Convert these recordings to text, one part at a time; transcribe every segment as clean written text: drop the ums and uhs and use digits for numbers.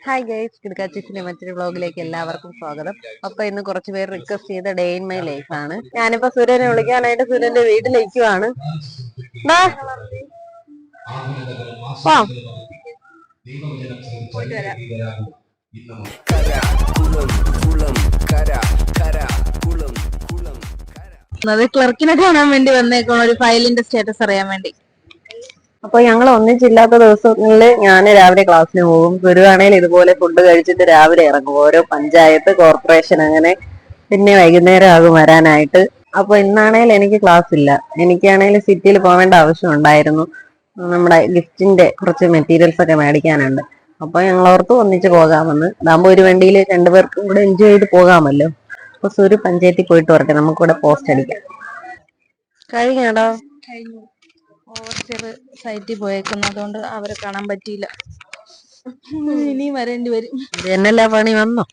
Hi guys, കിടക്കാച്ചിന്റെ മറ്റൊരു വ്ളോഗിലേക്ക് എല്ലാവർക്കും സ്വാഗതം. അപ്പൊ ഇന്ന് കുറച്ച് പേര് റിക്വസ്റ്റ് ചെയ്ത ഡേ ഇൻ മൈ ലൈഫ് ആണ്. ഞാനിപ്പോ സുരനെ വിളിക്കാനായിട്ട് സുരന്റെ വീട്ടിലേക്കുവാണ്. ക്ലർക്കിനെ കാണാൻ വേണ്ടി വന്നേക്കണ ഒരു ഫയലിന്റെ സ്റ്റാറ്റസ് അറിയാൻ വേണ്ടി. അപ്പൊ ഞങ്ങൾ ഒന്നിച്ചില്ലാത്ത ദിവസങ്ങളിൽ ഞാൻ രാവിലെ ക്ലാസ്സിന് പോകും. ഗുരുവാണേൽ ഇതുപോലെ ഫുഡ് കഴിച്ചിട്ട് രാവിലെ ഇറങ്ങും. ഓരോ പഞ്ചായത്ത്, കോർപ്പറേഷൻ, അങ്ങനെ പിന്നെ വൈകുന്നേരം ആകും വരാനായിട്ട്. അപ്പൊ ഇന്നാണേൽ എനിക്ക് ക്ലാസ് ഇല്ല. എനിക്കാണേൽ സിറ്റിയിൽ പോകേണ്ട ആവശ്യം ഉണ്ടായിരുന്നു. നമ്മുടെ ഗിഫ്റ്റിന്റെ കുറച്ച് മെറ്റീരിയൽസ് ഒക്കെ മേടിക്കാനുണ്ട്. അപ്പൊ ഞങ്ങളോർത്ത് ഒന്നിച്ച് പോകാമെന്ന്. അതാകുമ്പോ ഒരു വണ്ടിയിൽ രണ്ടുപേർക്കും കൂടെ എൻജോയ് ചെയ്ത് പോകാമല്ലോ. അപ്പൊ ഒരു പഞ്ചായത്തിൽ പോയിട്ട് വരട്ടെ, നമുക്കിവിടെ പോസ്റ്റ് അടിക്കാം. കഴിഞ്ഞാടോ? കഴിഞ്ഞു. ഓവർസിയർ സൈറ്റിൽ പോയേക്കുന്നതുകൊണ്ട് അവരെ കാണാൻ പറ്റിയില്ല. ഇനിയും വരേണ്ടി വരും. എന്നല്ല പണി വന്നോ?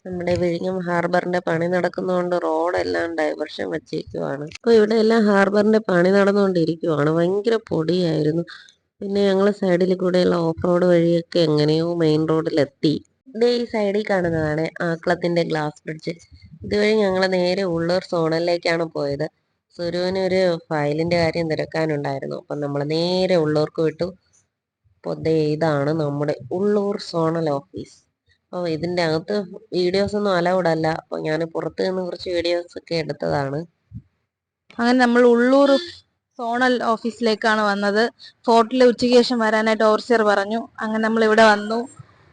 നമ്മുടെ വിഴിഞ്ഞം ഹാർബറിന്റെ പണി നടക്കുന്നതുകൊണ്ട് റോഡെല്ലാം ഡൈവർഷൻ വെച്ചേക്കുവാണ്. അപ്പൊ ഇവിടെ എല്ലാം ഹാർബറിന്റെ പണി നടന്നുകൊണ്ടിരിക്കുവാണ്. ഭയങ്കര പൊടിയായിരുന്നു. പിന്നെ ഞങ്ങള് സൈഡിൽ കൂടെയുള്ള ഓഫ് റോഡ് വഴിയൊക്കെ എങ്ങനെയോ മെയിൻ റോഡിലെത്തി. ഈ സൈഡിൽ കാണുന്നതാണ് ആക്കളത്തിന്റെ ഗ്ലാസ് ബ്രിഡ്ജ്. ഇതുവഴി ഞങ്ങൾ നേരെ ഉള്ളൂർ സോണലിലേക്കാണ് പോയത്. സുരുവിനൊരു ഫയലിന്റെ കാര്യം തിരക്കാനുണ്ടായിരുന്നു. അപ്പൊ നമ്മൾ നേരെ ഉള്ളൂർക്ക് വിട്ടു. അപ്പോൾ ഇതാണ് നമ്മുടെ ഉള്ളൂർ സോണൽ ഓഫീസ്. അപ്പോൾ ഇതിന്റെ അകത്ത് വീഡിയോസ് ഒന്നും അലൗഡ് അല്ല. അപ്പൊ ഞാൻ പുറത്ത് നിന്ന് കുറച്ച് വീഡിയോസ് ഒക്കെ എടുത്തതാണ്. അങ്ങനെ നമ്മൾ ഉള്ളൂർ സോണൽ ഓഫീസിലേക്കാണ് വന്നത്. ഫോർട്ടിലെ ഉച്ചയ്ക്ക് ശേഷം വരാനായിട്ട് ഓവർസിയർ പറഞ്ഞു. അങ്ങനെ നമ്മൾ ഇവിടെ വന്നു.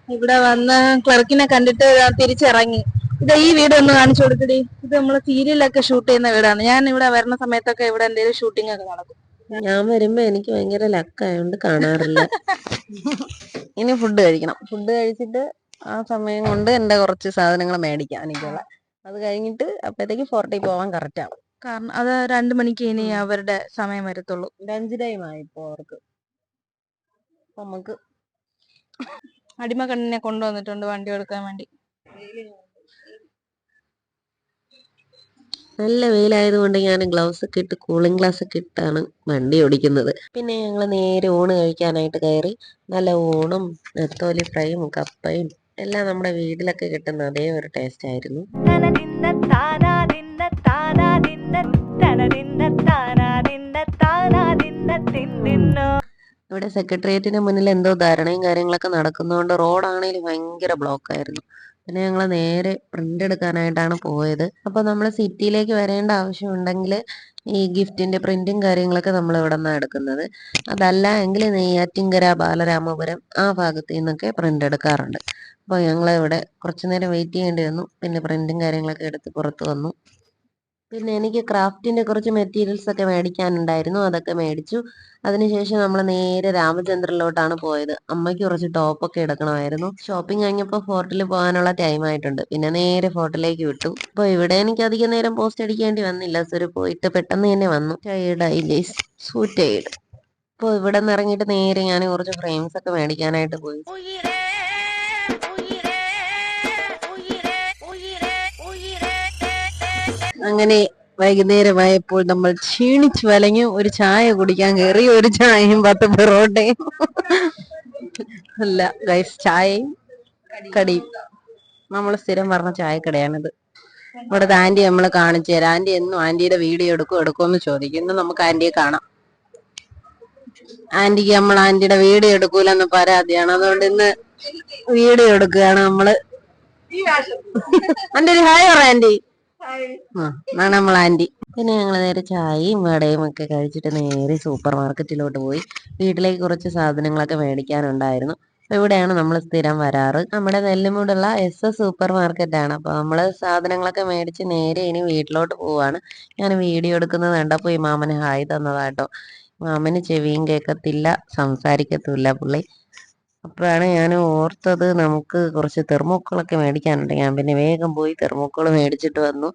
ഇവിടെ വന്ന് ക്ലർക്കിനെ കണ്ടിട്ട് തിരിച്ചിറങ്ങി. ഈ വീട് ഒന്ന് കാണിച്ചു കൊടുക്കടി. ഇത് നമ്മള് സീരിയലൊക്കെ ഷൂട്ട് ചെയ്യുന്ന വീടാണ്. ഞാൻ ഇവിടെ വരുന്ന സമയത്തൊക്കെ ഇവിടെ എന്തെങ്കിലും ഷൂട്ടിംഗ് ഒക്കെ നടക്കും. ഞാൻ വരുമ്പോ എനിക്ക് ഭയങ്കര ലക്കായോണ്ട് കാണാറില്ല. ഇനി ഫുഡ് കഴിക്കണം. ഫുഡ് കഴിച്ചിട്ട് ആ സമയം കൊണ്ട് എന്റെ കുറച്ച് സാധനങ്ങൾ മേടിക്കാം എനിക്കുള്ള. അത് കഴിഞ്ഞിട്ട് അപ്പഴത്തേക്ക് ഫോർട്ടിൽ പോവാൻ കറക്റ്റ് ആവും. കാരണം അത് 2 മണിക്ക് ഇനി അവരുടെ സമയം വരത്തുള്ളൂ. ലഞ്ച് ടൈം ആയി ഇപ്പൊ അവർക്ക്. നമുക്ക് അടിമ കണ്ണിനെ കൊണ്ടുവന്നിട്ടുണ്ട് വണ്ടി എടുക്കാൻ വേണ്ടി. നല്ല വെയിലായതുകൊണ്ട് ഞാൻ ഗ്ലൗസ് ഒക്കെ ഇട്ട് കൂളിംഗ് ഗ്ലാസ് ഒക്കെ ഇട്ടാണ് വണ്ടി ഓടിക്കുന്നത്. പിന്നെ ഞങ്ങൾ നേരെ ഊണ് കഴിക്കാനായിട്ട് കയറി. നല്ല ഊണും നെത്തോലി ഫ്രൈയും കപ്പയും എല്ലാം നമ്മുടെ വീട്ടിലൊക്കെ കിട്ടുന്ന അതേ ഒരു ടേസ്റ്റ് ആയിരുന്നു. ഇവിടെ സെക്രട്ടേറിയറ്റിന് മുന്നിൽ എന്തോ ധാരണയും കാര്യങ്ങളൊക്കെ നടക്കുന്നതുകൊണ്ട് റോഡാണെങ്കിലും ഭയങ്കര ബ്ലോക്ക് ആയിരുന്നു. പിന്നെ ഞങ്ങൾ നേരെ പ്രിന്റ് എടുക്കാനായിട്ടാണ് പോയത്. അപ്പൊ നമ്മൾ സിറ്റിയിലേക്ക് വരേണ്ട ആവശ്യം ഉണ്ടെങ്കിൽ ഈ ഗിഫ്റ്റിന്റെ പ്രിന്റും കാര്യങ്ങളൊക്കെ നമ്മൾ ഇവിടെ നിന്നാണ് എടുക്കുന്നത്. അതല്ല എങ്കിൽ നെയ്യാറ്റിൻകര, ബാലരാമപുരം ആ ഭാഗത്തു നിന്നൊക്കെ പ്രിന്റ് എടുക്കാറുണ്ട്. അപ്പോൾ ഞങ്ങൾ ഇവിടെ കുറച്ചു നേരം വെയിറ്റ് ചെയ്യേണ്ടി വന്നു. പിന്നെ പ്രിന്റും കാര്യങ്ങളൊക്കെ എടുത്ത് പുറത്ത് വന്നു. പിന്നെ എനിക്ക് ക്രാഫ്റ്റിന്റെ കുറച്ച് മെറ്റീരിയൽസ് ഒക്കെ മേടിക്കാനുണ്ടായിരുന്നു. അതൊക്കെ മേടിച്ചു. അതിനുശേഷം നമ്മൾ നേരെ രാമചന്ദ്രനിലോട്ടാണ് പോയത്. അമ്മയ്ക്ക് കുറച്ച് ടോപ്പൊക്കെ എടുക്കണമായിരുന്നു. ഷോപ്പിംഗ് കഴിഞ്ഞപ്പോൾ ഫോർട്ടിൽ പോകാനുള്ള ടൈം ആയിട്ടുണ്ട്. പിന്നെ നേരെ ഫോർട്ടിലേക്ക് വിട്ടു. അപ്പോൾ ഇവിടെ എനിക്ക് അധികം നേരം പോസ്റ്റ് അടിക്കേണ്ടി വന്നില്ല. സൊരു പോയിട്ട് പെട്ടെന്ന് തന്നെ വന്നു. ടയേർഡായി ഗൈസ്, സോ ടയേർഡ്. അപ്പോൾ ഇവിടെ നിന്ന് ഇറങ്ങിയിട്ട് നേരെ ഞാൻ കുറച്ച് ഫ്രെയിംസ് ഒക്കെ മേടിക്കാനായിട്ട് പോയി. അങ്ങനെ വൈകുന്നേരമായപ്പോൾ നമ്മൾ ക്ഷീണിച്ചു വലഞ്ഞു ഒരു ചായ കുടിക്കാൻ കയറി. ഒരു ചായയും 10 പൊറോട്ടയും അല്ല ഗൈസ്, ചായയും കടിയും. നമ്മൾ സ്ഥിരം പറഞ്ഞ ചായക്കടയാണിത്. ഇവിടുത്തെ ആന്റി നമ്മൾ കാണിച്ചു തരാം. ആന്റി എന്നും ആന്റിയുടെ വീഡിയോ എടുക്കുമെന്ന് ചോദിക്കും. ഇന്ന് നമുക്ക് ആന്റിയെ കാണാം. ആന്റിക്ക് നമ്മൾ ആന്റിയുടെ വീഡിയോ എടുക്കൂലെന്ന് പരാതിയാണ്. അതുകൊണ്ട് ഇന്ന് വീഡിയോ എടുക്കുകയാണ് നമ്മള്. ആന്റി ഒരു ഹായ് പറ ആന്റി. എന്നാണ് നമ്മൾ ആന്റി. പിന്നെ ഞങ്ങൾ നേരെ ചായയും വടയും ഒക്കെ കഴിച്ചിട്ട് നേരെ സൂപ്പർ മാർക്കറ്റിലോട്ട് പോയി. വീട്ടിലേക്ക് കുറച്ച് സാധനങ്ങളൊക്കെ മേടിക്കാനുണ്ടായിരുന്നു. അപ്പൊ ഇവിടെയാണ് നമ്മൾ സ്ഥിരം വരാറ്. നമ്മുടെ നെല്ലിമൂടുള്ള SS സൂപ്പർ മാർക്കറ്റാണ്. അപ്പൊ നമ്മള് സാധനങ്ങളൊക്കെ മേടിച്ച് നേരെ ഇനി വീട്ടിലോട്ട് പോവാണ്. ഞാൻ വീഡിയോ എടുക്കുന്നത് കണ്ടപ്പോ ഈ മാമന് ഹായ് തന്നതാട്ടോ. മാമന് ചെവിയും കേൾക്കത്തില്ല, സംസാരിക്കത്തുമില്ല പുള്ളി. അപ്പോഴാണ് ഞാൻ ഓർത്തത് നമുക്ക് കുറച്ച് തെർമോക്കോളൊക്കെ മേടിക്കാനുണ്ട്. ഞാൻ പിന്നെ വേഗം പോയി തെർമോക്കോൾ മേടിച്ചിട്ട് വന്നു.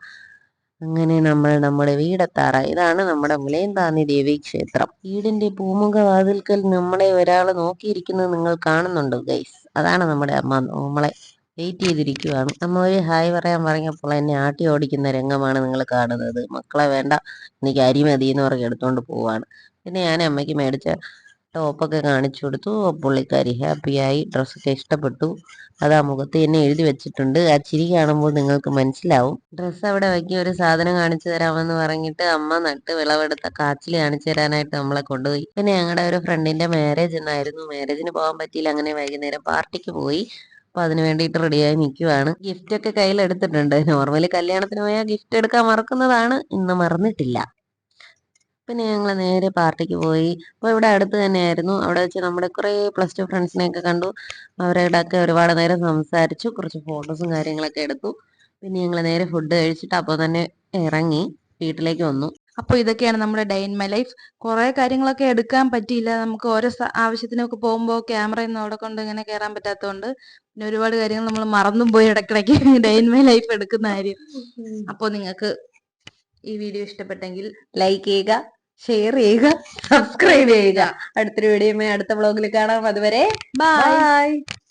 അങ്ങനെ നമ്മൾ നമ്മുടെ വീടെത്താറായി. ഇതാണ് നമ്മുടെ മുലയന്താന്നി ദേവി ക്ഷേത്രം. വീടിന്റെ പൂമുഖ വാതിൽക്കൽ നമ്മളെ ഒരാൾ നോക്കിയിരിക്കുന്നത് നിങ്ങൾ കാണുന്നുണ്ടോ ഗൈസ്? അതാണ് നമ്മുടെ അമ്മ നമ്മളെ വെയിറ്റ് ചെയ്തിരിക്കുവാണ്. അമ്മ ഒരു ഹായ് പറയാൻ പറഞ്ഞപ്പോൾ എന്നെ ആട്ടി ഓടിക്കുന്ന രംഗമാണ് നിങ്ങൾ കാണുന്നത്. മക്കളെ വേണ്ട, എനിക്ക് അരി മതി എന്ന് പറഞ്ഞ് എടുത്തോണ്ട് പോവാണ്. പിന്നെ ഞാൻ അമ്മയ്ക്ക് മേടിച്ച ടോപ്പൊക്കെ കാണിച്ചു കൊടുത്തു. പുള്ളിക്കാരി ഹാപ്പിയായി, ഡ്രസ്സൊക്കെ ഇഷ്ടപ്പെട്ടു. അത് ആ മുഖത്ത് തന്നെ എഴുതി വെച്ചിട്ടുണ്ട്. ആ ചിരി കാണുമ്പോൾ നിങ്ങൾക്ക് മനസ്സിലാവും. ഡ്രസ്സ് അവിടെ വയ്ക്കി ഒരു സാധനം കാണിച്ചു തരാമെന്ന് പറഞ്ഞിട്ട് അമ്മ നട്ട് വിളവെടുത്ത കാച്ചിൽ കാണിച്ചു തരാനായിട്ട് നമ്മളെ കൊണ്ടുപോയി. പിന്നെ ഞങ്ങളുടെ ഒരു ഫ്രണ്ടിന്റെ മാരേജ് എന്നായിരുന്നു. മാരേജിന് പോകാൻ പറ്റിയില്ല. അങ്ങനെ വൈകുന്നേരം പാർട്ടിക്ക് പോയി. അപ്പൊ അതിന് വേണ്ടിയിട്ട് റെഡിയായി നിൽക്കുവാണ്. ഗിഫ്റ്റ് ഒക്കെ കയ്യിൽ എടുത്തിട്ടുണ്ട്. നോർമലി കല്യാണത്തിന് പോയാൽ ഗിഫ്റ്റ് എടുക്കാൻ മറക്കുന്നതാണ്. ഇന്ന് മറന്നിട്ടില്ല. പിന്നെ ഞങ്ങൾ നേരെ പാർട്ടിക്ക് പോയി. അപ്പോൾ ഇവിടെ അടുത്ത് തന്നെയായിരുന്നു. അവിടെ വെച്ച് നമ്മുടെ കുറേ പ്ലസ് ടു ഫ്രണ്ട്സിനെയൊക്കെ കണ്ടു. അവരോടൊക്കെ ഒരുപാട് നേരം സംസാരിച്ചു. കുറച്ച് ഫോട്ടോസും കാര്യങ്ങളൊക്കെ എടുത്തു. പിന്നെ ഞങ്ങൾ നേരെ ഫുഡ് കഴിച്ചിട്ട് അപ്പോൾ തന്നെ ഇറങ്ങി വീട്ടിലേക്ക് വന്നു. അപ്പൊ ഇതൊക്കെയാണ് നമ്മുടെ ഡേ ഇൻ മൈ ലൈഫ്. കുറെ കാര്യങ്ങളൊക്കെ എടുക്കാൻ പറ്റിയില്ല. നമുക്ക് ഓരോ ആവശ്യത്തിനൊക്കെ പോകുമ്പോൾ ക്യാമറയൊന്നും അവിടെ കൊണ്ട് ഇങ്ങനെ കയറാൻ പറ്റാത്തതുകൊണ്ട് പിന്നെ ഒരുപാട് കാര്യങ്ങൾ നമ്മൾ മറന്നും പോയി ഇടയ്ക്കിടയ്ക്ക് ഡേ ഇൻ മൈ ലൈഫ് എടുക്കുന്ന കാര്യം. അപ്പോൾ നിങ്ങൾക്ക് ഈ വീഡിയോ ഇഷ്ടപ്പെട്ടെങ്കിൽ ലൈക്ക് ചെയ്യുക, ഷെയർ ചെയ്യുക, സബ്സ്ക്രൈബ് ചെയ്യുക. അടുത്തൊരു വീഡിയോ അടുത്ത വ്ളോഗിൽ കാണാം. അതുവരെ ബൈ. ബൈ.